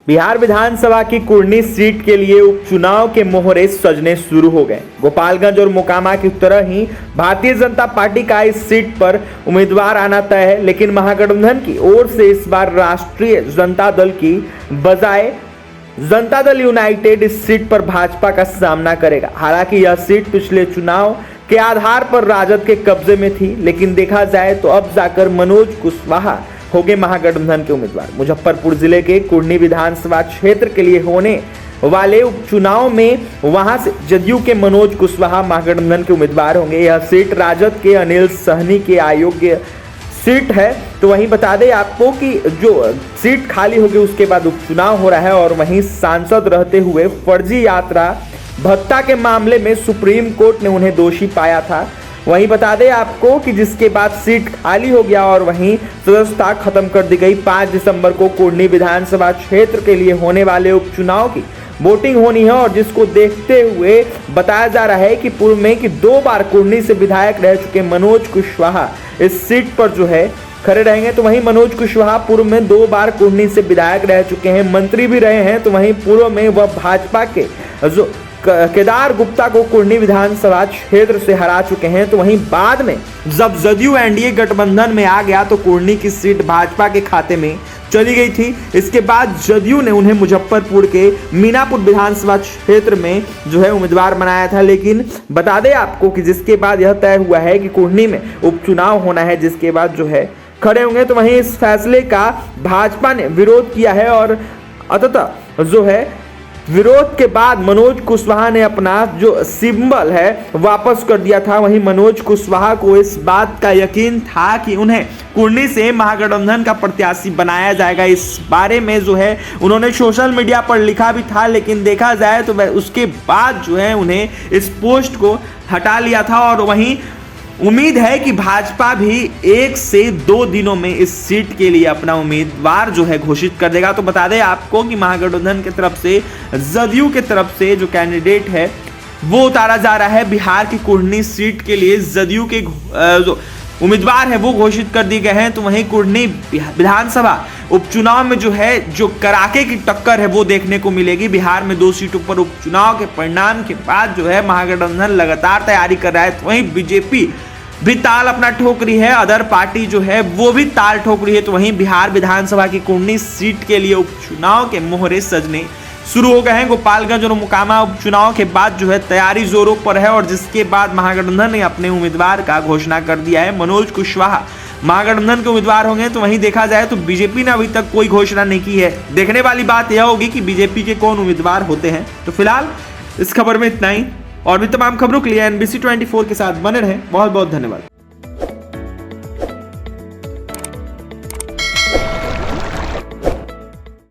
बिहार विधानसभा की कुर्नी सीट के लिए उपचुनाव के मोहरे सजने शुरू हो गए। गोपालगंज और मोकामा की तरह ही भारतीय जनता पार्टी का इस सीट पर उम्मीदवार आना तय है, लेकिन महागठबंधन की ओर से इस बार राष्ट्रीय जनता दल की बजाय जनता दल यूनाइटेड इस सीट पर भाजपा का सामना करेगा। हालांकि यह सीट पिछले चुनाव के आधार पर राजद के कब्जे में थी, लेकिन देखा जाए तो अब जाकर मनोज कुशवाहा हो गए महागठबंधन के उम्मीदवार। मुजफ्फरपुर जिले के कुर्नी विधानसभा क्षेत्र के लिए होने वाले उपचुनाव में वहां से जदयू के मनोज कुशवाहा महागठबंधन के उम्मीदवार होंगे। यह सीट राजद के अनिल सहनी के अयोग्य सीट है। तो वहीं बता दें आपको कि जो सीट खाली होगी उसके बाद उपचुनाव हो रहा है, और वहीं सांसद रहते हुए फर्जी यात्रा भत्ता के मामले में सुप्रीम कोर्ट ने उन्हें दोषी पाया था। वहीं बता दें आपको कि जिसके बाद सीट खाली हो गया और वहीं सदस्यता खत्म कर दी गई। 5 दिसंबर को कुर्नी विधानसभा क्षेत्र के लिए होने वाले उपचुनाव की वोटिंग होनी है, और जिसको देखते हुए बताया जा रहा है कि पूर्व में कि 2 बार कुर्नी से विधायक रह चुके मनोज कुशवाहा इस सीट पर जो है खड़े रहेंगे। तो वहीं मनोज कुशवाहा पूर्व में 2 बार कुर्नी से विधायक रह चुके हैं, मंत्री भी रहे हैं। तो वहीं पूर्व में वह भाजपा के जो केदार गुप्ता को कुर्नी विधानसभा क्षेत्र से हरा चुके हैं। तो वहीं बाद में जब जदयू एनडीए गठबंधन में आ गया तो कुर्नी की सीट भाजपा के खाते में चली गई थी। इसके बाद जदयू ने उन्हें मुजफ्फरपुर के मीनापुर विधानसभा क्षेत्र में जो है उम्मीदवार बनाया था। लेकिन बता दें आपको कि जिसके बाद यह तय हुआ है कि कुर्नी में उपचुनाव होना है, जिसके बाद जो है खड़े होंगे। तो वहीं इस फैसले का भाजपा ने विरोध किया है, और अंततः जो है विरोध के बाद मनोज कुशवाहा ने अपना जो सिंबल है वापस कर दिया था। वहीं मनोज कुशवाहा को इस बात का यकीन था कि उन्हें कुर्नी से महागठबंधन का प्रत्याशी बनाया जाएगा। इस बारे में जो है उन्होंने सोशल मीडिया पर लिखा भी था, लेकिन देखा जाए तो उसके बाद जो है उन्हें इस पोस्ट को हटा लिया था। और वहीं उम्मीद है कि भाजपा भी 1 से 2 दिनों में इस सीट के लिए अपना उम्मीदवार जो है घोषित कर देगा। तो बता दें आपको कि महागठबंधन की तरफ से जदयू की तरफ से जो कैंडिडेट है वो उतारा जा रहा है। बिहार की कुर्नी सीट के लिए जदयू के जो उम्मीदवार है वो घोषित कर दिए गए हैं। तो वहीं कुर्नी विधानसभा उपचुनाव में जो है जो कड़ाके की टक्कर है वो देखने को मिलेगी। बिहार में 2 सीटों पर उपचुनाव के परिणाम के बाद जो है महागठबंधन लगातार तैयारी कर रहा है। तो वहीं बीजेपी भी ताल अपना ठोक रही है, अदर पार्टी जो है वो भी ताल ठोक रही है। तो वहीं बिहार विधानसभा की कुर्नी सीट के लिए उपचुनाव के मोहरे सजने शुरू हो गए हैं। गोपालगंज और मोकामा उपचुनाव के बाद जो है तैयारी जोरों पर है, और जिसके बाद महागठबंधन ने अपने उम्मीदवार का घोषणा कर दिया है। मनोज कुशवाहा महागठबंधन के उम्मीदवार होंगे। तो वहीं देखा जाए तो बीजेपी ने अभी तक कोई घोषणा नहीं की है। देखने वाली बात यह होगी कि बीजेपी के कौन उम्मीदवार होते हैं। तो फिलहाल इस खबर में इतना ही, और भी तमाम खबरों के लिए NBC 24 के साथ बने रहें। बहुत बहुत धन्यवाद।